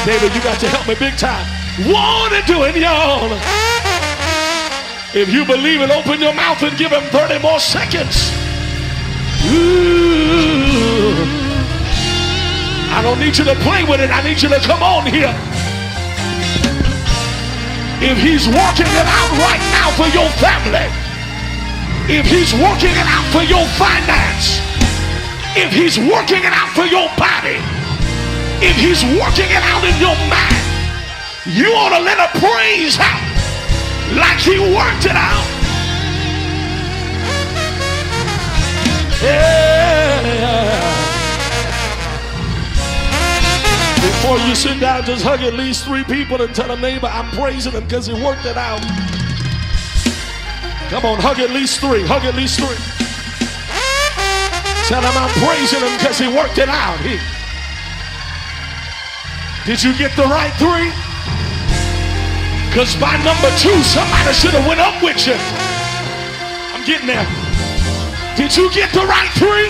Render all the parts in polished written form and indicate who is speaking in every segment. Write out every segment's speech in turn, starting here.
Speaker 1: David, you got to help me big time. Wanna do it, y'all. If you believe it, open your mouth and give him 30 more seconds. Ooh. I don't need you to play with it. I need you to come on here. If he's working it out right now for your family, if he's working it out for your finance, if he's working it out for your body, if he's working it out in your mind, you ought to let a praise out like he worked it out. Yeah. Before you sit down, just hug at least 3 people and tell them, neighbor, I'm praising him because he worked it out. Come on, hug at least 3. Hug at least 3. Tell him I'm praising him because he worked it out. Did you get the right 3? Because by number 2, somebody should have went up with you. I'm getting there. Did you get the right 3?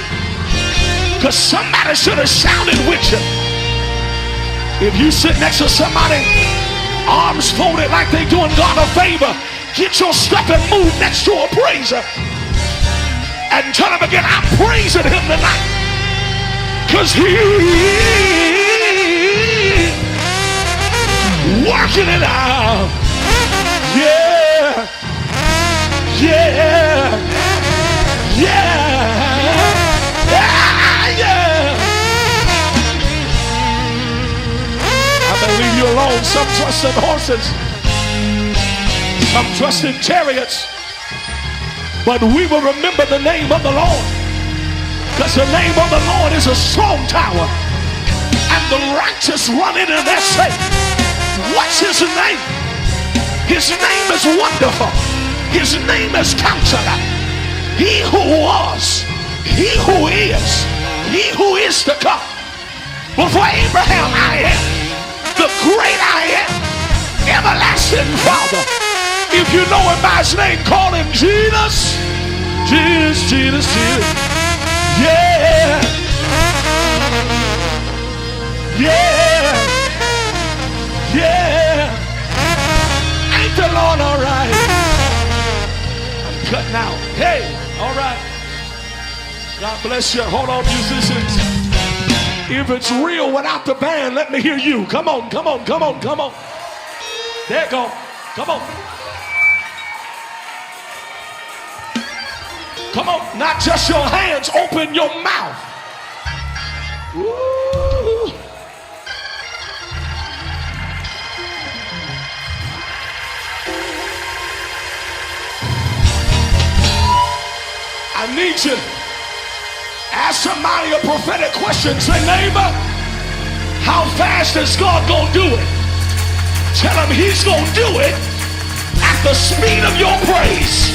Speaker 1: Because somebody should have shouted with you. If you sit next to somebody, arms folded like they doing God a favor, get your step and move next to a praiser. And tell him again, I'm praising him tonight. Because he working it out. Yeah. Yeah. Yeah. Yeah. Yeah. I'm gonna leave you alone. Some trust in horses. Some trust in chariots. But we will remember the name of the Lord. Because the name of the Lord is a strong tower. And the righteous run in and they're safe. What's his name? His name is Wonderful. His name is Counselor. He who was, he who is to come. Before Abraham, I am. The great I am. Everlasting Father. If you know him by his name, call him Jesus. Jesus, Jesus, Jesus. Yeah. Yeah. Yeah. Ain't the Lord all right? I'm cutting out. Hey, all right. God bless you. Hold on, musicians. If it's real without the band, let me hear you. Come on, come on, come on, come on. There you go. Come on. Come on, not just your hands, open your mouth. Woo. I need you. Ask somebody a prophetic question. Say, neighbor, how fast is God gonna do it? Tell him he's gonna do it at the speed of your praise.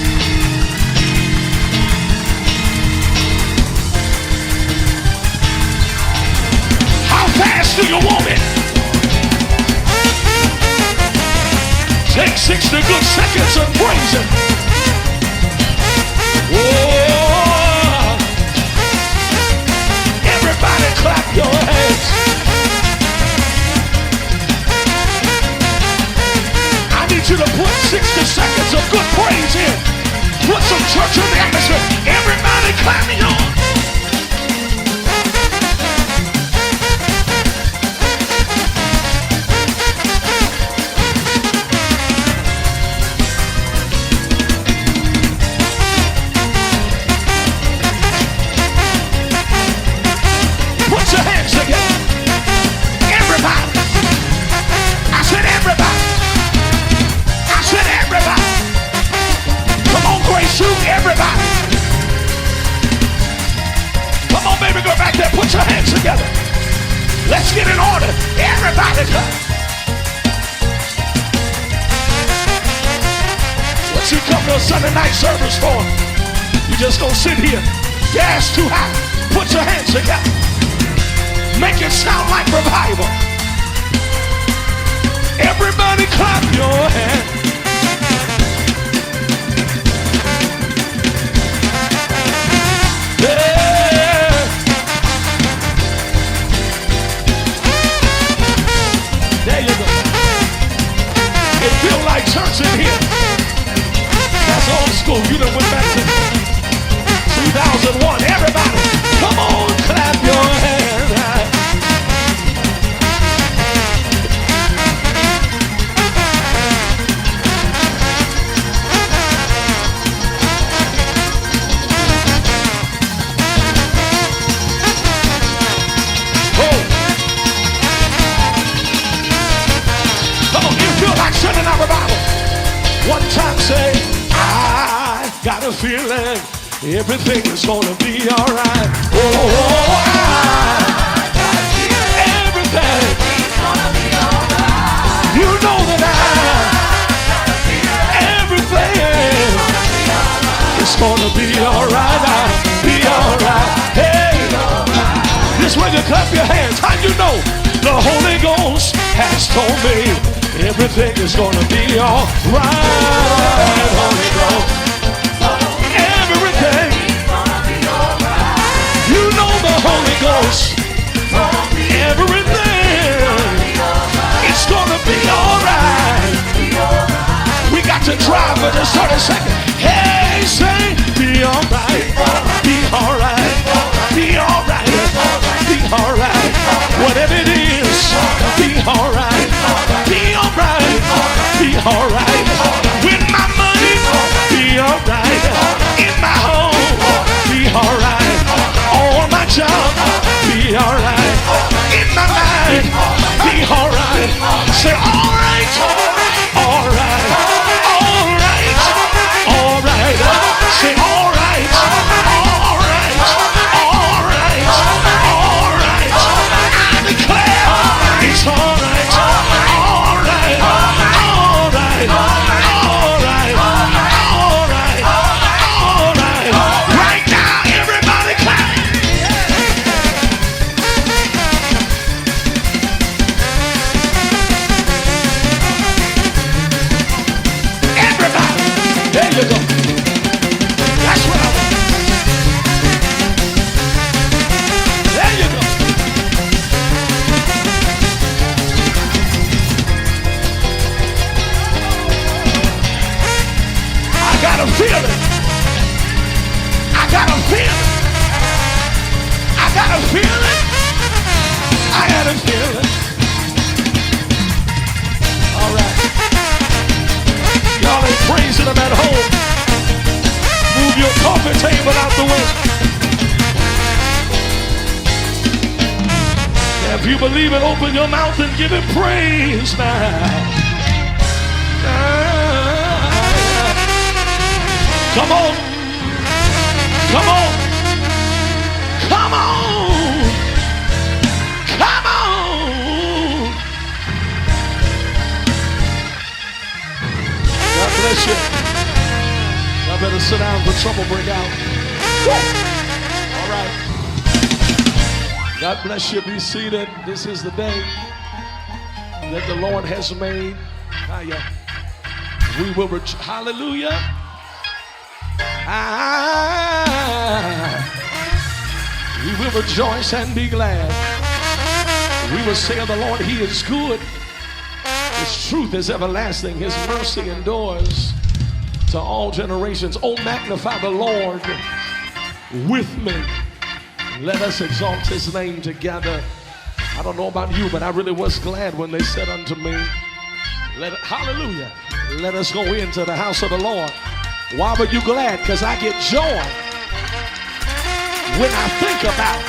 Speaker 1: How fast do you want it? Take 60 good seconds and praise him. Whoa. Everybody clap your hands. I need you to put 60 seconds of good praise in. Put some church in the atmosphere. Everybody clap your hands. Put your hands together. Let's get in order. Everybody clap. What you come to a Sunday night service for? You just gonna sit here. Gas too high. Put your hands together. Make it sound like revival. Everybody clap your hands. in our revival. One time say, I got a feeling everything is gonna be alright. Oh, I got a feeling everything's gonna be alright. You know that everything is gonna be alright. Be alright. Hey, this way you clap your hands. How you know? The Holy Ghost has told me everything is gonna be alright. Holy Ghost, everything is gonna be alright. You know the Holy Ghost, everything is gonna be alright. We got to drive for just 30 seconds. Hey, say, be alright, be alright, be alright, be alright. Whatever it is, be alright, be alright, be alright. With my money, be alright. In my home, be alright. On my job, be alright. In my mind, be alright. Say alright, alright, alright, alright. Say alright, alright, alright, alright. I declare it's alright, alright, alright, alright, alright, alright. Right now, everybody clap. Everybody, there you go. That's what I want. There you go. I got a feeling. I got a feeling. I got a feeling. I got a feeling. All right. Y'all ain't praising them at home. Move your coffee table out the way. If you believe it, open your mouth and give it praise now. Come on. Come on. Come on. Come on. God bless you. Y'all better sit down for trouble break out. All right. God bless you. Be seated. This is the day that the Lord has made. We will hallelujah. We will rejoice and be glad. We will say of the Lord, He is good. His truth is everlasting. His mercy endures to all generations. Oh, magnify the Lord with me. Let us exalt His name together. I don't know about you, but I really was glad when they said unto me, hallelujah, let us go into the house of the Lord. Why were you glad? Because I get joy when I think about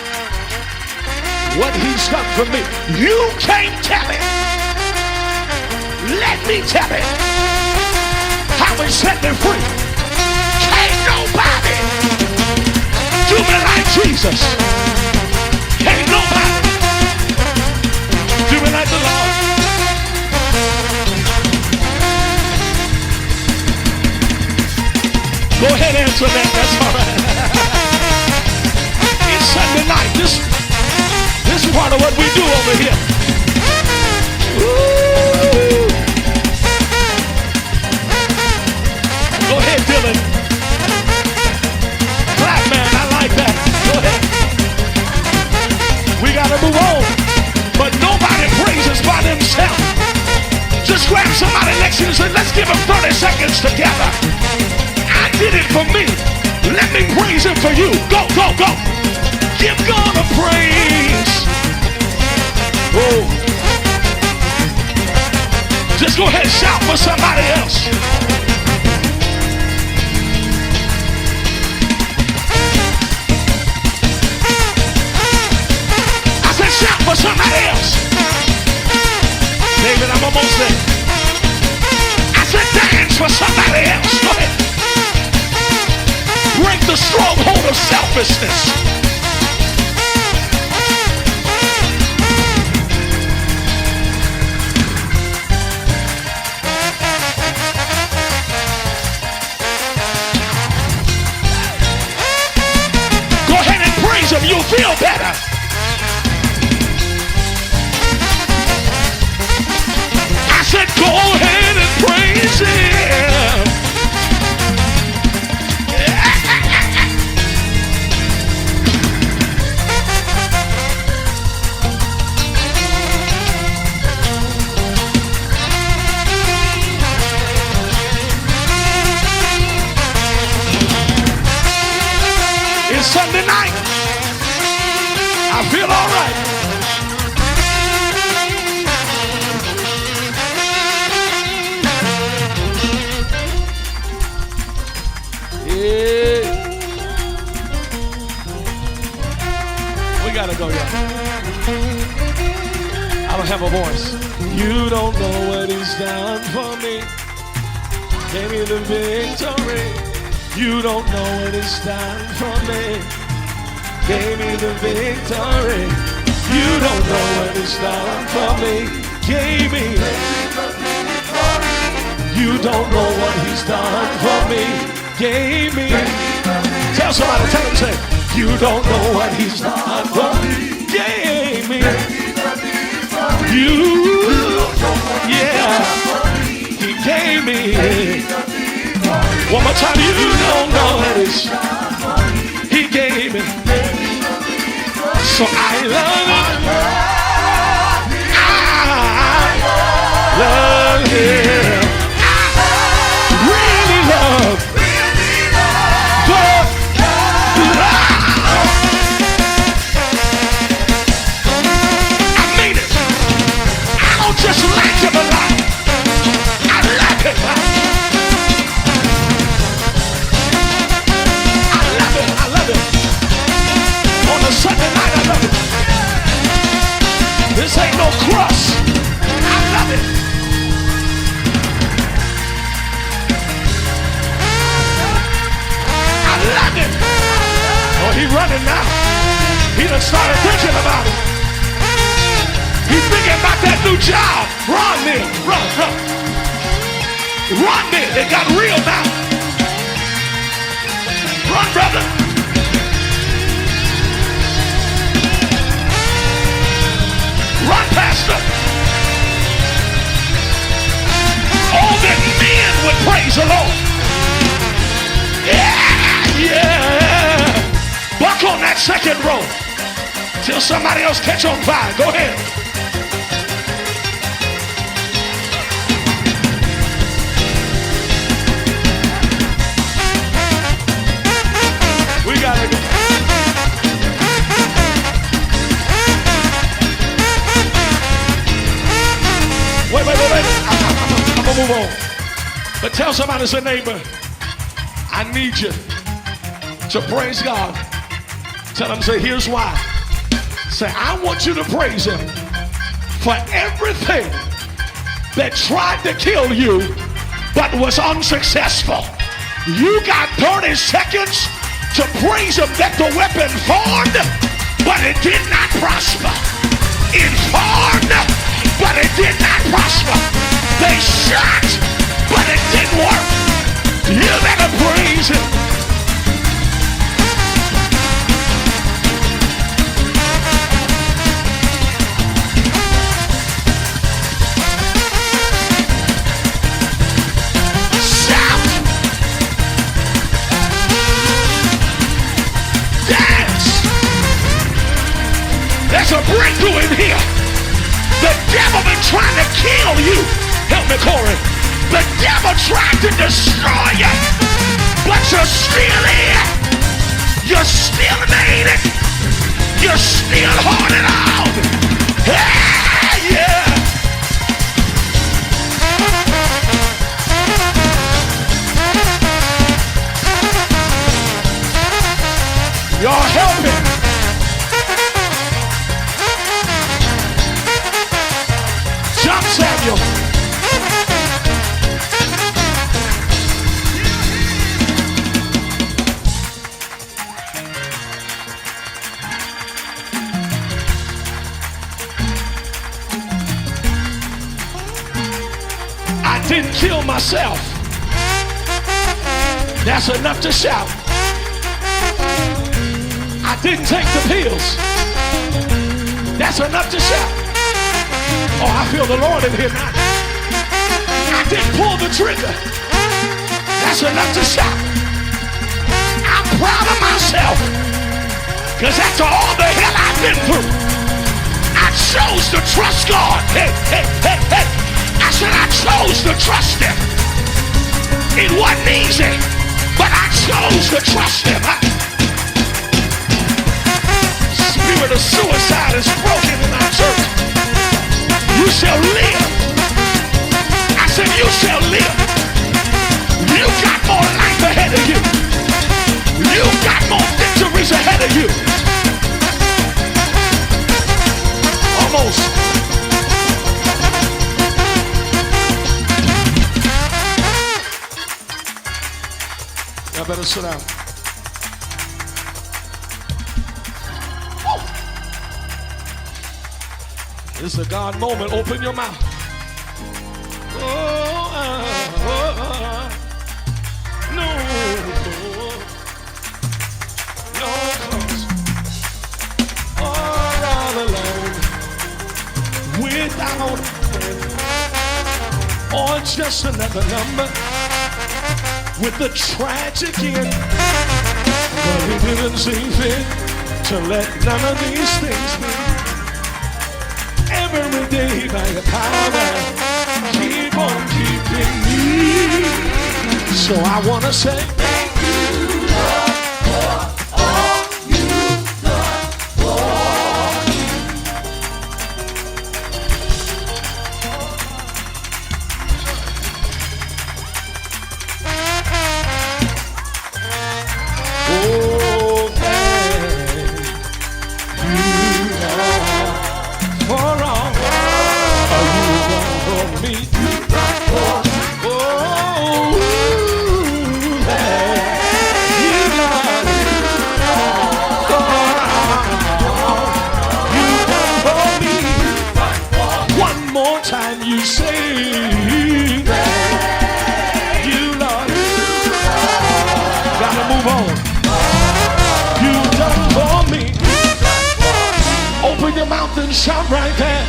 Speaker 1: what He's done for me. You can't tell it. Let me tell it. How He set me free. Can't nobody do me like Jesus. Can't nobody do me like the Lord. Go ahead and answer that. That's all right. It's Sunday night. This is part of what we do over here. Woo. Go ahead, Dylan. Clap, man. I like that. Go ahead. We got to move on. But nobody praises by themselves. Just grab somebody next to you and say, let's give them 30 seconds together. I did it for me. Let me praise Him for you. Go, go, go. Give God a praise. Oh. Just go ahead and shout for somebody else. I said shout for somebody else. David, I'm almost there. for somebody else. Go ahead. Break the stronghold of selfishness. Go ahead and praise him. You'll feel better. I said, go ahead and praise him. It's Sunday night. I feel all right. Yeah. We gotta go, y'all. I don't have a voice. You don't know what he's done for me. Gave me the victory. You don't know what he's done for me. Gave me the victory. You don't know what he's done for me. Gave me the victory. You don't know what he's done for me. Gave me. Tell somebody, tell him, say, you don't know what he's done for me. Gave me. You, yeah, he gave me. One more time, you don't know what he's done for me. He gave me. So I love him. I love him. I really love. But I mean it. I don't just like him a lot. I love him. I love him. On a Sunday night, I love it. This ain't no cross. I love it. I love it. Oh, he running now. He done started thinking about it. He's thinking about that new job. Run, man. Run, run. Run, man. It got real now. Run, brother. Run, pastor. All that men would praise the Lord. Yeah, yeah. Buck on that second row till somebody else catch on fire. Go ahead. We gotta go. Wait. I'm gonna move on. But tell somebody, say, neighbor, I need you to praise God. Tell them, say, here's why. Say, I want you to praise him for everything that tried to kill you but was unsuccessful. You got 30 seconds to praise him that the weapon formed, but it did not prosper. It formed, but it did not prosper. They shot, but it didn't work. You better praise him. Shout. Dance. There's a breakthrough in here. The devil been trying to kill you. Help me, Corey. The devil tried to destroy you, but you're still here. You still made it. You're still holding on. Hey, yeah. Y'all helping. Jump, Samuel. didn't kill myself. That's enough to shout. I didn't take the pills. That's enough to shout. Oh, I feel the Lord in here now. I didn't pull the trigger. That's enough to shout. I'm proud of myself, because after all the hell I've been through, I chose to trust God. Hey, hey, hey, hey. I said I chose to trust him. It wasn't easy, but I chose to trust him. Spirit of suicide is broken in our church. You shall live. I said you shall live. You got more life ahead of you. You got more victories ahead of you. Almost. Y'all better sit down. Woo. This is a God moment. Open your mouth. No, cause all alone, without a friend, or just another number with a tragic end. But he didn't see fit to let none of these things be. Every day by your power, keep on keeping me. So I wanna say thank you, Lord, for all you've done for me. Oh, thank you, Lord, for all you've done for me. You've done for me. Time you say thank you, Lord. Gotta move on. You done for me. Open your mouth and shout right there.